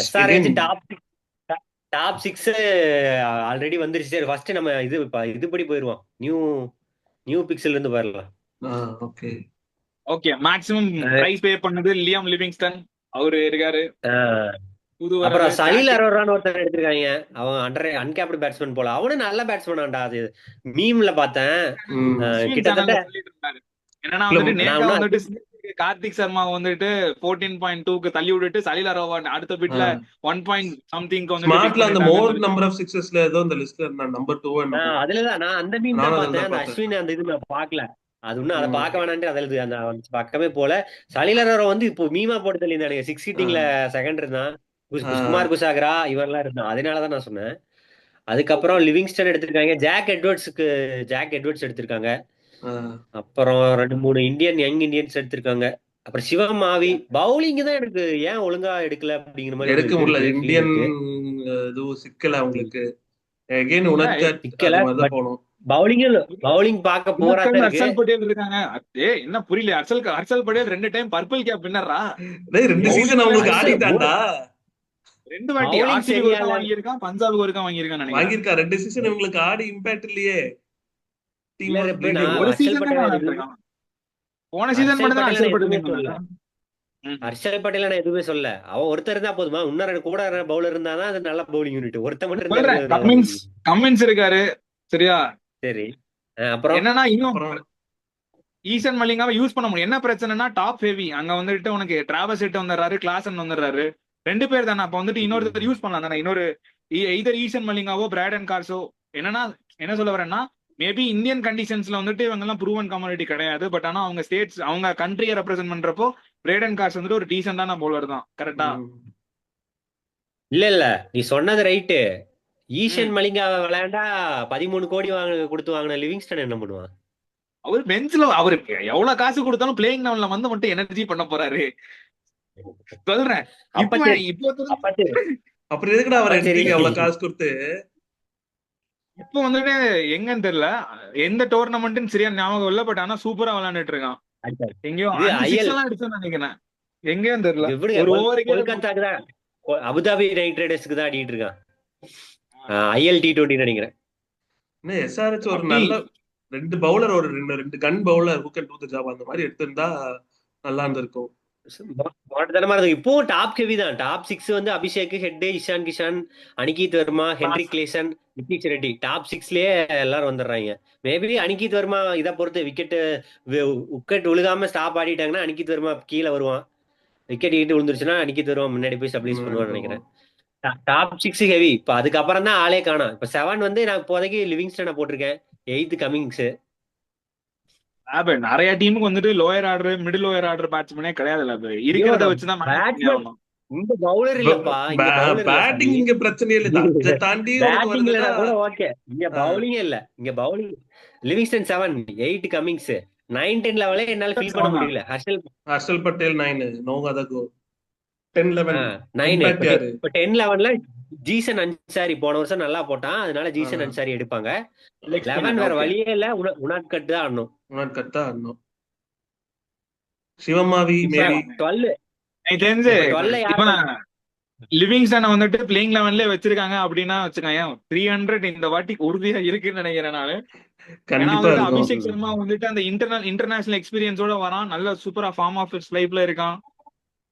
SRH again. Top six already வந்துருச்சு. சரி first நம்ம இதுபடி போயிருவோம். நியூ நியூ பிக்சல் இருந்து வரலாம். ஓகே. ஓகே, மேக்ஸிமம் பிரைஸ் பே பண்ணது லியாம் லிவிங்ஸ்டன் அவரு இருக்காரு. புது வரவு அப்புறம் சலீல் அரோரான்னு ஒருத்தர் எடுத்திருக்காங்க. அவன் அன்கேப்டு பேட்ஸ்மேன் போல. அவனும் நல்ல பேட்ஸ்மேன்டா. அது மீம்ல பார்த்தேன். கிட்டத்தட்ட என்னன்னா வந்துட்டு நேக்கா வந்துட்டு கார்த்திக் சர்மா வந்துட்டு 14.2க்கு தள்ளி விட்டுட்டு சலீல் அரோவா அடுத்த பிட்ல 1 something ஸ்மார்ட்ல அந்த மோர் நம்பர் ஆஃப் சிக்ஸஸ்ல ஏதோ அந்த லிஸ்ட்ல நான் நம்பர் 2 அதுலதான் நான் அந்த மீம் தான் பார்த்தேன். அந்த அஸ்வின் அந்த இது நான் பார்க்கல. அது இன்னும் அதை பார்க்க வேணான்ட்டு அதில் அந்த பக்கமே போல. சலீல் அரோரா வந்து இப்போ மீமா போட்டு தள்ளியிருந்தாங்க. 6 ஹிட்டிங்ல செகண்ட் இருந்தான். குமார் குசாகரா இவரெல்லாம் இருந்தான். அதனாலதான் நான் சொன்னேன். அதுக்கப்புறம் லிவிங்ஸ்டன் எடுத்திருக்காங்க. ஜாக் எட்வர்ட்ஸ் எடுத்திருக்காங்க. அப்புறம் 2-3 யங் இந்தியன்ஸ் எடுத்திருக்காங்க. அப்புறம் சிவமாவி. பவுலிங் தான் எனக்கு ஏன் ஒழுங்கா எடுக்கல அப்படிங்கிற மாதிரி எடுக்க முடியல. இந்தியன் இதுவும் சிக்கல அவங்களுக்கு. அகைன் பவுலிங் பார்க்க போராட்டம் இருக்கு. ஹர்ஷல் பட்டேல் இருக்காங்க. என்ன புரியல? Harshal Patel 2 time purple cap வின்னரா? 2 சீசன் அவங்களுக்கு ஆடிட்டான்டா. 2 வாட்டி ஆர்சிபி ஒருக்கா வாங்கியிருக்கான், பஞ்சாபுக்கு ஒருக்கா வாங்கியிருக்கான் நினைக்கிறேன். வாங்கியிருக்கா 2 சீசன் இவங்களுக்கு ஆடி இம்பாக்ட் இல்லையே. ஒரு சீசன் போன சீசன் மட்டும் தான் ஹர்ஷல் பட்டேல். ஹர்ஷல் பட்டேல் நான் எதுவுமே சொல்ல. அவன் ஒருத்தர் இருந்தா போதுமா? இன்னும் கூட பவுலர் இருந்தாதான் அது நல்ல பவுலிங் யூனிட். ஒருத்தர் மட்டும் கமின்ஸ் இருக்காரு. சரியா? சரி. அப்புறம் என்னன்னா இன்னும் ஈசன் மலிங்காவை யூஸ் பண்ண முடியும். என்ன பிரச்சனைனா டாப் ஹெவி. அங்க வந்துட்டு உனக்கு டிராவஸ் ஹெட் வந்துடுறாரு, கிளாசன் வந்துடுறாரு. 2 பேர் தானே. அப்ப வந்துட்டு இன்னொருத்தர் யூஸ் பண்ணலாம் தானே. இன்னொரு எய்தர் ஈசன் மலிங்காவோ பிராடன் கார்ஸோ. என்னன்னா என்ன சொல்ல வரேன்னா, மேபி இந்தியன் கண்டிஷன்ஸ்ல வந்துட்டு இவங்க எல்லாம் ப்ரூவன் கம்யூனிட்டி கிடையாது. பட் ஆனா அவங்க ஸ்டேட்ஸ் அவங்க கண்ட்ரியை ரெப்ரசென்ட் பண்றப்போ பிராடன் கார்ஸ் வந்துட்டு ஒரு டீசென்டான பவுலர் தான். கரெக்டா? இல்ல நீ சொன்னது ரைட்டு. ஈசன் மலிங்கா விளையாண்டா 13 கோடி கொடுத்து வாங்கின லிவிங்ஸ்டன் என்ன பண்ணுவான்? அவர் பெஞ்ச்ல அவருக்கு எவ்வளவு காசு கொடுத்தாலும் பிளேயிங் லெவல்ல வந்து மட்டும் எனர்ஜி பண்ண போறாரு. சொல்றேன். அப்புறம் எதுக்குடா அவர் எடுத்தீங்க அவ்வளவு காசு கொடுத்து? இப்போ வந்துட்டு எங்கன்னு தெரியல, எந்த டோர்னமெண்ட்னு சரியா ஞாபகம் இல்ல. பட் ஆனா சூப்பரா விளையாண்டுட்டு இருக்கான். எங்கேயோ அடிச்சோன்னு நினைக்கிறேன். எங்கேயும் தெரியல. ஒரு ஓவருக்கு அபுதாபி நைட் ரைடர்ஸ்க்கு தான் ஆடிட்டு இருக்கான். IL T20 நினைக்கிறேன். எஸ்ஆர்ஹெச் ஒரு நல்ல 2 பவுலர், ஒரு 2 gun bowler who can do the job அந்த மாதிரி எடுத்திருந்தா நல்லா இருந்திருக்கும். இப்போ டாப் ஹெவி தான். டாப் 6 வந்து Abhishek, Head, Ishan Kishan, Aniket Varma, Heinrich Klaasen, Nitish Reddy. Top 6லயே எல்லாரும் வந்துடுறாங்க. மேபி அனிகீத் வர்மா இதை பொறுத்து விக்கெட் விழுகாம ஸ்டாப் ஆடிட்டாங்கன்னா அனிகீத் வர்மா கீழே வருவான். விக்கெட் கிட்ட விழுந்துருச்சுன்னா அனிகீத் வர்மா முன்னாடி போய் ஸ்டபிலைஸ் பண்ணுவான்னு நினைக்கிறேன். Top 6 heavy. இப்ப அதுக்கப்புறம் தான் ஆளே காணோம். இப்ப 7 வந்து நான் இப்போதைக்கு லிவிங்ஸ்டனை போட்டிருக்கேன். 8 கமிங்ஸ். நிறைய டீமுக்கு வந்துட்டு lower order, middle lower order பேட்ஸ்மேனே கிடையாதுல. இருக்கிறத வச்சுதான் இந்த பவுலர் இல்லப்பா. பேட்டிங் இங்க பிரச்சனை இல்ல. அத தாண்டி கூட ஓகே. இங்க பவுலிங்கே இல்ல. இங்க பவுலிங் லிவிங்ஸ்டன் 7, 8 கமிங்ஸ். 9, 10 லெவலே என்னால ஃபீல் பண்ண முடியல. Harshal Patel 9, no other go. 10, 11 9. இப்ப 10, 11ல ஜீசன் அன்சாரி போன வருஷம் நல்லா போட்டான். அதனால ஜீசன் அன்சாரி எடுப்பாங்க. 11 வேற வழியே இல்ல. உனாட்கட் தான் ஆடணும். சிவமாவி மேபி 12. எனக்கு தெரிஞ்சு லிவிங்ஸ்டனை வந்துட்டு பிளேயிங் லெவன்ல வச்சிருக்காங்க அப்படின்னா வச்சுக்கோங்க. 300 இந்த வாட்டி உறுதியா இருக்குன்னு நினைக்கிறேன் நானு. அபிஷேக் சர்மா வந்துட்டு அந்த இன்டர்நேஷனல் எக்ஸ்பீரியன்ஸோட வரான். நல்ல சூப்பரா ஃபார்ம் ஆஃப் ஹிஸ் லைஃப்ல இருக்கான்.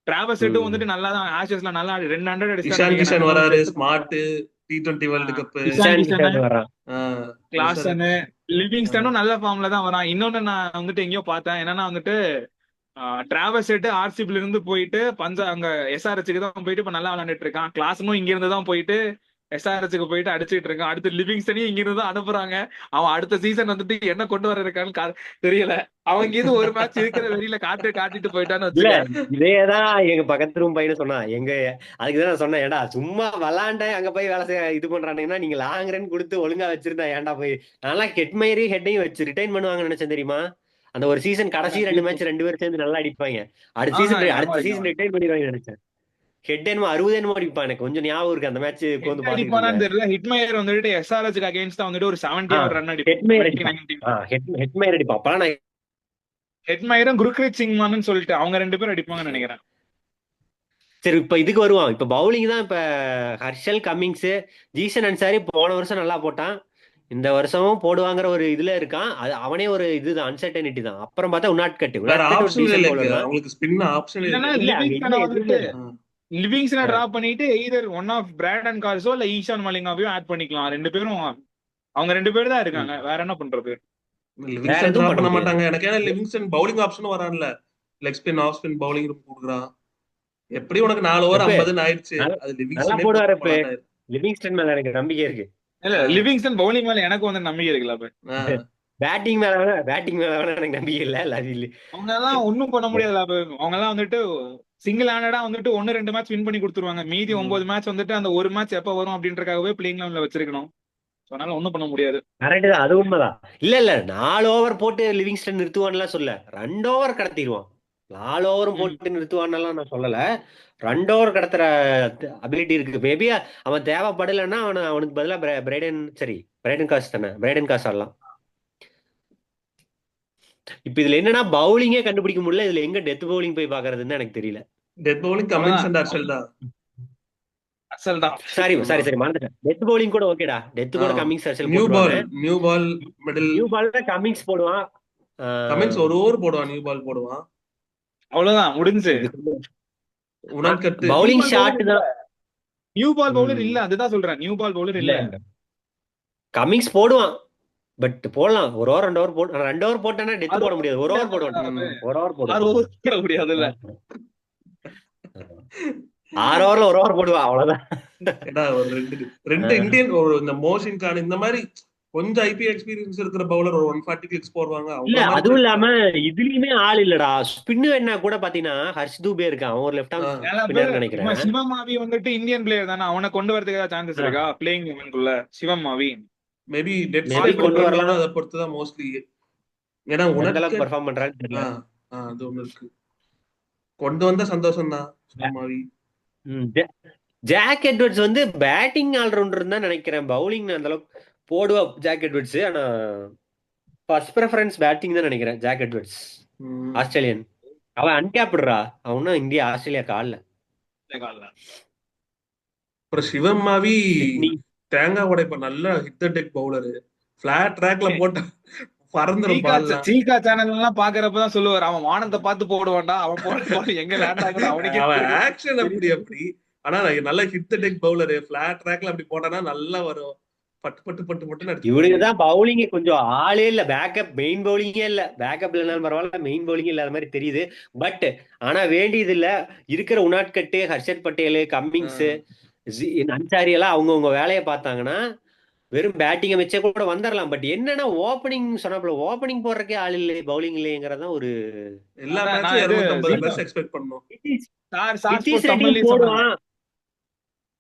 டிராவஸ் ஹெட் வந்துட்டு நல்லா தான் ஆஷஸ்ல நல்லா 200 அடிச்சாரு. வராரு smart T20 world cup. Klaasen, லிவிங்ஸ்டனும் நல்ல ஃபார்ம்ல தான் வரான். இன்னொன்னு நான் வந்துட்டு எங்கேயோ பார்த்தேன். என்னன்னா வந்துட்டு டிராவஸ் ஹெட் ஆர்சிபில இருந்து போயிட்டு அங்க SRHக்கு தான் போயிட்டு இப்ப நல்லா விளையாண்டுட்டு இருக்கான். கிளாஸனும் இங்க இருந்து தான் போயிட்டு SRHக்கு போயிட்டு அடிச்சுட்டு இருக்கான். அடுத்து லிவிங்ஸ்டனையும் இங்க இருந்து தான் அனுப்புறாங்க. அவன் அடுத்த சீசன் வந்துட்டு என்ன கொண்டு வர இருக்கான்னு தெரியல. அவங்க இது ஒரு மேட்ச் இருக்கிற வெளியில காட்டிட்டு போயிட்டான்னு இதேதான் எங்க பக்கத்து ரூம் பையனு சொன்னா. அதுக்குதான் நான் சொன்னேன், ஏடா சும்மா விளாண்ட அங்க போய் வேலை செய்ய இது பண்றாங்கன்னா நீங்க லாங் ரன் கொடுத்து ஒழுங்கா வச்சிருந்தா ஏன்டா போய். நல்லா ஹெட்மயரையும் ஹெட்டையும் வச்சு ரிட்டைன் பண்ணுவாங்கன்னு நினைச்சேன் தெரியுமா. அந்த ஒரு சீசன் கடைசி 2 மேட்ச் 2 பேரும் சேர்ந்து நல்லா அடிப்பாங்க. அடுத்த சீசன் ரிட்டைன் பண்ணிடுவாங்க நினைச்சேன். ஹெட் என்னமோ 60 என்னமோ அடிப்பான். எனக்கு கொஞ்சம் ஞாபகம் இருக்கு அந்த மேட்ச். தெரியல. ஹிட்மயர் வந்துட்டு SRHக்கு அகைன்ஸ்டா வந்துட்டு ஒரு 70 ரன் அடிப்பான். ஹெட்மயர் அடிப்பான். அப்ப நான் ஹெட்மயரும் குருக்ரீத் சிங் மான்னு சொல்லிட்டு அவங்க 2 பேரும் அடிப்பாங்கன்னு நினைக்கிறேன். சரி இப்ப இதுக்கு வருவான். இப்ப பவுலிங் தான். இப்ப ஹர்ஷல், கமிங்ஸ், ஜீசன் அன்சாரி போன வருஷம் நல்லா போட்டான். இந்த வருஷமும் போடுவாங்கிற ஒரு இதுல இருக்கான். அது அவனே ஒரு இதுதான், அன்சர்டனிட்டி தான். அப்புறம் பார்த்தா உனாட்கட் வேற ஒரு ஆப்ஷன் டீசென்ட் இல்லைங்க, பவுலர் தான். அவங்களுக்கு ஸ்பின் ஆப்ஷனே இல்லன்னா இல்ல. இல்ல அங்க இல்ல, லிவிங்ஸ்டனை எதுவுமே வந்துட்டு இல்ல. லிவிங்ஸ்டனை ஆ. டிராப் பண்ணிட்டு எய்தர் ஒன் ஆஃப் பிராடன் கார்ஸோ இல்ல ஈஷான் மலிங்காவையும் ஆட் பண்ணிக்கலாம். 2 பேரும் அவங்க 2 பேர் தான் இருக்காங்க. ம். வேற என்ன பண்றது? வேற லிவிங்ஸ்டன் எதுவும் டிராப் பண்ண பண்ண முடியாது. மாட்டாங்க. எனக்கு ஏன்னா லிவிங்ஸ்டன் பவுலிங் ஆப்ஷனும் வரான்ல, leg spin off spin bowling கொடுக்குறான். எப்படி உனக்கு 4 ஓவர் எப்ப 50 ஆயிடுச்சு, நல்லா அது நல்லா லிவிங்ஸ்டனே போடுவாரு. போட்டு இப்ப போலாட்டாரு. லிவிங்ஸ்டன் மேல எனக்கு நம்பிக்கை இருக்கு. இல்ல லிவிங்ஸ்டன் பவுலிங் மேல எனக்கு வந்து நம்பிக்கை இருக்குல்ல. அப்ப பேட்டிங் மேல வேணா எனக்கு நம்பிக்கை இல்ல. அது இல்ல. அவங்க எல்லாம் ஒன்னும் பண்ண முடியாதுல. அப்ப அவங்க எல்லாம் வந்துட்டு சிங்கிள் ஹேண்டடா வந்துட்டு 1-2 மேட்ச் வின் பண்ணி கொடுத்துருவாங்க. மீதி 9 மேட்ச் வந்துட்டு அந்த ஒரு மேட்ச் எப்ப வரும் அப்படின்றக்காகவே பிளேயிங் லெவல்ல வச்சிருக்கணும். அதனால ஒன்னும் பண்ண முடியாது. கரெக்ட் தான், அது உண்மைதான். இல்ல 4 ஓவர் போட்டு லிவிங்ஸ்டன் நிறுத்துவான்லாம் சொல்ல, 2 ஓவர் கடத்திடுவான். 4 ஓவரும் போட்டு நிறுத்துவான்லாம் நான் சொல்லல. 2 ஓவர் கடத்துற அபிலிட்டி இருக்கு. மேபி அவன் தேவைப்படலைன்னா அவனுக்கு பதிலா பிரைடன் காஸ் தானே, பிரைடன் காஸ் ஆடலாம். இப்ப இதுல என்னன்னா பவுலிங்கே கண்டுபிடிக்க முடியல. இதுல எங்க டெத் பவுலிங் போய் பாக்குறதுன்னு எனக்கு தெரியல. Death bowling Cummins and Harshal தான். அசல் தான். சரி மறந்துட்டேன். டெத் பவுலிங் கூட ஓகேடா. டெத் கூட கமிங்ஸ் ஹர்ஷல் நியூ போட்டுருவாங்க. பால் மிடில். நியூ பால்ல கமிங்ஸ் போடுவான். கமின்ஸ் ஒரு ஓவர் போடுவான், நியூ பால் போடுவான், அவ்வளவுதான் முடிஞ்சு. உனாட்கட் பவுலிங் ஷாட் தான். நியூ பால் பவுலர் இல்ல, அதுதான் சொல்றேன். நியூ பால் பவுலர் இல்ல. கமிங்ஸ் போடுவான், பட் போடலாம். 1 ஓவர் 2 ஓவர் போட்டு 2 ஓவர் போட்டானா டெத் போட முடியாது. 1 ஓவர் போடுவான். 1 ஓவர் 6 போடுவான். ஓவர் போட முடியாதுல்ல. 6 ஓவர்ல 1 ஓவர் போடுவான், அவ்வளவுதான். ஏன்னா ஒரு ரெண்டு இந்தியன் ஒரு இந்த மோஷின் கான் இந்த மாதிரி கொஞ்சம் ஐபிஎல் எக்ஸ்பீரியன்ஸ் இருக்கிற பவுலர் ஒரு 140 கிளிக்ஸ் போடுவாங்க. இல்ல அதுவும் இல்லாம இதுலயுமே ஆள் இல்லடா. ஸ்பின்னு என்ன கூட பாத்தீங்கன்னா ஹர்ஷ் தூபே இருக்கான். அவன் ஒரு லெஃப்ட் ஆர்ம் ஸ்பின்னர் நினைக்கிறேன். சிவமாவி வந்துட்டு இந்தியன் பிளேயர் தானே, அவனை கொண்டு வரதுக்கு ஏதாவது சான்சஸ் இருக்கா பிளேயிங் லெவனுக்குள்ள? சிவமாவி மேபி டெத் Maybe கொண்டு வரலாம். அதை பொறுத்து தான் மோஸ்ட்லி. ஏன்னா எந்த உனக்கு அளவுக்கு பெர்ஃபார்ம் பண்றான்னு தெரியல. அது ஒண்ணு இருக்கு. கொண்டு வந்த சந்தோஷம் தான் சிவமாவி. ஜாக் எட்வர்ட்ஸ் வந்து பேட்டிங் ஆல்ரவுண்டர் தான் நினைக்கிறேன். பவுலிங் அந்த அளவுக்கு போடுவா ஜாக் எட்வர்ட்ஸ். ஆனா ஃபர்ஸ்ட் ப்ரெஃபரன்ஸ் பேட்டிங் தான் நினைக்கிறேன். Jack Edwards Australian. அவன் அன்கேப்டுறா. அவனும் இந்தியா ஆஸ்திரேலியா கால்ல. அப்புறம் சிவமாவி தேங்காய் உடைப்ப நல்லா hit the deck bowler. Flat ட்ராக்ல போட்டு பறந்துரும் பால். சீகா சேனல் எல்லாம் பாக்குறப்பதான் சொல்லுவாரு, அவன் வானத்தை பார்த்து போடுவான்டா, அவன் போட எங்க லேண்ட் ஆகுது அவனுக்கு. அவன் ஆக்ஷன் அப்படி. ஆனா நல்ல hit the deck bowler. Flat ட்ராக்ல அப்படி போட்டானா நல்லா வரும். பட்டு இவனுக்குதான் பவுலிங் கொஞ்சம் ஆளே இல்ல. பேக்கப் மெயின் பவுலிங்கே இல்ல. பேக்கப் இல்லைனாலும் பரவாயில்ல, மெயின் பவுலிங் இல்லாத மாதிரி தெரியுது. பட் ஆனா வேண்டியது இல்ல. இருக்கிற உனாட்கட்டு, ஹர்ஷத் பட்டேல், கம்மிங்ஸ், அன்சாரி எல்லாம் அவங்கவுங்க வேலையை பார்த்தாங்கன்னா வெறும் பேட்டிங்கை வச்சே கூட வந்துடலாம். பட் என்னன்னா ஓப்பனிங் சொன்னாப்ல, ஓப்பனிங் போடுறக்கே ஆள் இல்லை, பவுலிங் இல்லைங்கிறதான் ஒரு எல்லா மேட்சும் எக்ஸ்பெக்ட் பண்ணோம். போடுவான்.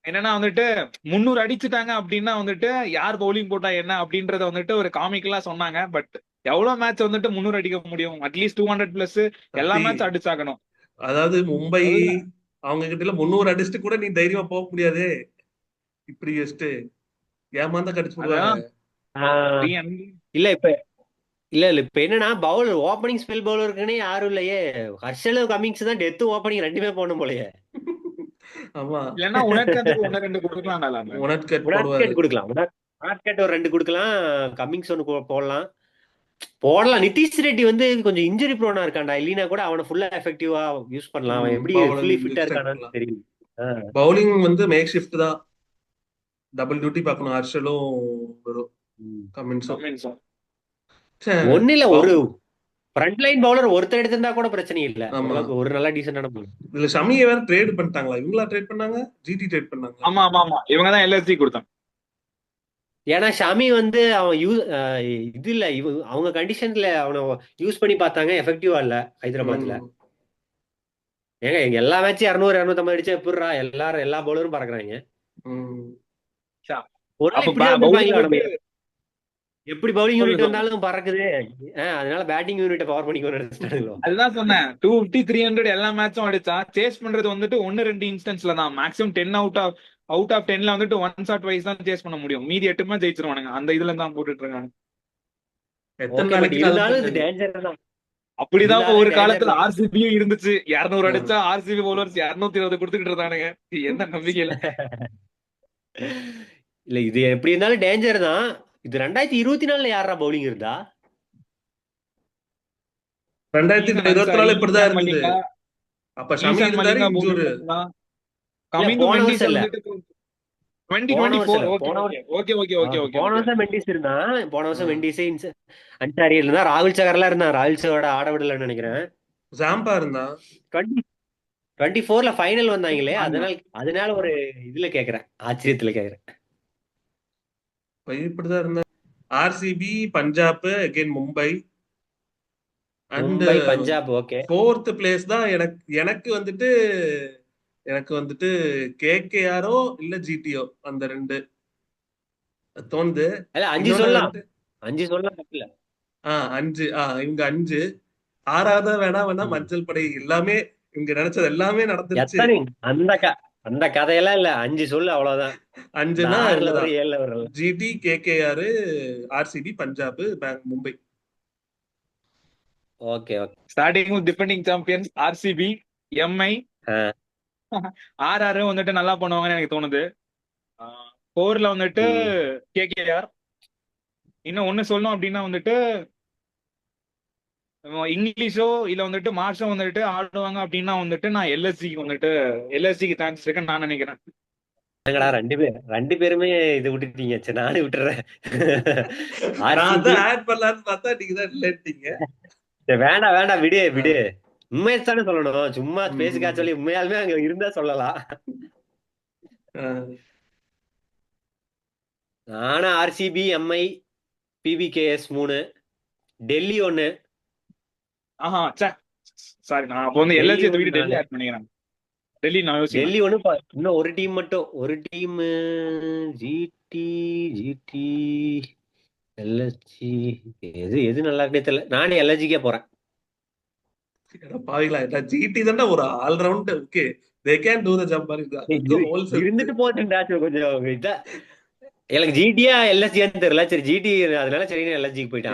என்னன்னா வந்துட்டு 300 அடிச்சுட்டாங்க அப்படின்னா வந்துட்டு யார் பவுலிங் போட்டா என்ன அப்படின்றத வந்துட்டு ஒரு காமிக்கலா சொன்னாங்க. பட் எவ்வளவு மேட்ச் வந்துட்டு 300 அடிக்க முடியும்? அட்லீஸ்ட் 200 பிளஸ் எல்லா மேட்ச் அடிச்சாகணும். அதாவது மும்பை அவங்க கிட்ட 300 அடிச்சுட்டு கூட நீ தைரியமா போக முடியாது. இப்படி வச்சுட்டு ஏமாந்தா கடிச்சு விடுவாங்க. இல்ல இப்ப என்னன்னா பவுலர் ஓப்பனிங் ஸ்பெல் பவுலருக்குன்னே யாரும் இல்லையே. ஹர்ஷல் கமிங்ஸ் தான் டெத் ஓப்பனிங் 2மே போடணும் போலயே. ஆமா, இல்லன்னா உனட்கட் 1-2 கொடுக்கலாம். உனட்கட் ஒரு 2 கொடுக்கலாம். கமிங்ஸ் 1 போடலாம். நிதிஷ் ரெட்டி வந்து கொஞ்சம் இன்ஜுரி ப்ரோனா இருக்கான்டா. இல்லைன்னா கூட அவனை ஃபுல்லா எஃபெக்டிவா யூஸ் பண்ணலாம். அவன் எப்படி ஃபுல்லி ஃபிட்டா இருக்கானான்னு தெரியல. பவுலிங் வந்து மேக் ஷிஃப்ட் தான். டபுள் டியூட்டி பார்க்கணும். ஹர்ஷலும் வரும், கமின்ஸும். ஒண்ணு இல்ல, ஒரு ஃப்ரண்ட் லைன் பவுலர் ஒருத்தர் எடுத்திருந்தா கூட பிரச்சனை இல்ல. ஒரு நல்ல டீசென்டான பவுலர். இதுல ஷமியை வேற ட்ரேட் பண்ணிட்டாங்களா? இவங்களா ட்ரேட் பண்ணாங்க? ஜிடி ட்ரேட் பண்ணாங்க. ஆமா இவங்க தான் எல்எஸ்ஜி கொடுத்தாங்க. ஏன்னா ஷமி வந்து அவன் இது இல்ல, அவங்க கண்டிஷன்ல அவனை யூஸ் பண்ணி பார்த்தாங்க, எஃபெக்டிவா இல்ல ஹைதராபாத்ல. ஏங்க எங்க எல்லா மேட்சும் 200-250 அடிச்சா எப்படிறா எல்லா பவுலரும் பறக்குறாங்க. எப்படி பவுலிங் யூனிட் வந்தாலும் பறக்குது. அதனால பேட்டிங் யூனிட்டை பவர் பண்ணிக்கணும். அதுதான் சொன்னேன், 250-300 எல்லா மேட்சும் அடிச்சா சேஸ் பண்றது வந்துட்டு 1-2 இன்ஸ்டன்ஸ்ல தான். மேக்ஸிமம் 10 அவுட் ஆஃப் 10ல வந்துட்டு 1 ஷாட் வைஸ் தான் சேஸ் பண்ண முடியும். மீதி 8 மேட்ச் ஜெயிச்சிருவானுங்க. அந்த இதுல தான் போட்டுட்டு இருக்காங்க. இருந்தாலும் இது டேஞ்சர் தான். அப்படிதான் இருந்தாலும் ஒரு டேஞ்சர் காலத்துல தான். ஆர்சிபியும் இருந்துச்சு. 200 அடிச்சா ஆர்சிபி பவுலர்ஸ் 220 கொடுத்துக்கிட்டு இருந்தானுங்க. என்ன நம்பிக்கையில. இல்ல இது எப்படி இருந்தாலும் டேஞ்சர் தான். இது 2024 யாரா பவுலிங் இருந்தா? 2024 இப்படிதான் ஈசான் இருந்தது. மல்லிங்கா அப்ப ஷமி ஈசான் இருந்தாரு, மல்லிங்கா இன்ஜூர். bowling பண்ணலாம். இல்ல கமிந்து போன மெண்டிஸ் வருஷம் இல்ல, வந்துட்டு போன 2024 வருஷம் இல்ல, ஓகே போன okay okay okay okay okay போன ஓகே. வருஷம் மெண்டிஸ் இருந்தான். போன வருஷம் மெண்டிஸே அன்சாரி இருந்தா, ராகுல் சகர்லாம் இருந்தான். ராகுல் சகரோட ஆட விடலன்னு நினைக்கிறேன். ஜாம்பா இருந்தான். 24ல ஃபைனல் வந்தாங்களே, ஆமா. அதனால ஒரு இதுல கேக்குறேன், ஆச்சரியத்துல கேக்குறேன். இப்படிதான் இருந்தா. RCB, Punjab, again Mumbai and Mumbai, Punjab okay. 4th place தான் எனக்கு வந்துட்டு கேகேஆரோ இல்ல ஜிடிஓ, அந்த 2 தோணுது. இல்ல 5 இன்னொன்னு சொல்லலாம், வந்துட்டு 5 சொல்லலாம் தப்பில்ல. 5 இவங்க 5. 6வது வேணா மஞ்சள் படை. எல்லாமே இவங்க நினைச்சது எல்லாமே நடந்துருச்சு. எத்தனை அந்த கதையெல்லாம் இல்ல, 5 சொல்லு அவ்வளவுதான். 5னா 6ல வரும், 7ல வரும். GT, KKR, RCB, Punjab, Mumbai. Okay okay. Starting with defending champions RCB, MI, RR வந்துட்டு நல்லா பண்ணுவாங்கன்னு எனக்கு தோணுது. 4ல வந்துட்டு கேகேஆர். இன்னும் ஒண்ணு சொல்லணும் அப்படின்னா வந்துட்டு இங்கிலீஷோ இல்ல வந்துட்டு மார்ஷோ வந்துட்டு ஆடுவாங்க அப்படின்னா வந்துட்டு நான் எல்எஸ்சிக்கு சான்ஸ் இருக்குன்னு நான் நினைக்கிறேன். என்னங்கடா 2 பேருமே இது விட்டுட்டீங்க. சரி நானே விட்டுறேன். நான் தான் ஆட் பண்ணலாம்னு பார்த்தா நீங்க தான் இல்லட்டீங்க. வேண்டாம் விடு. உண்மையை தானே சொல்லணும், சும்மா பேசுக்கா சொல்லி உண்மையாலுமே அங்க இருந்தா சொல்லலாம். நானும் ஆர்சிபி, எம்ஐ, பிபிகேஎஸ் 3, டெல்லி 1. ஆஹா சாரி, நான் அப்போ வந்து எல்எஸ்சி வீடு டெல்லி ஆட் பண்ணிக்கிறேன். டெல்லி நான் யோசிக்கிறேன். டெல்லி 1 இன்னும் ஒரு டீம் மட்டும், ஒரு டீம் ஜிடி எல்எஸ்ஜி. எது நல்லா இருக்கே தெரியல. நானே எல்எஸ்ஜிக்கே போறேன். பாவிங்களா, ஜிடி தானே ஒரு all-round. Okay, they can do the job. இருந்துட்டு போச்சுடா கொஞ்சம் இதா. எனக்கு ஜிடியா எல்எஸ்ஜியான்னு தெரியல. சரி ஜிடி அதனால சரி எல்எஸ்ஜிக்கு போயிட்டான்.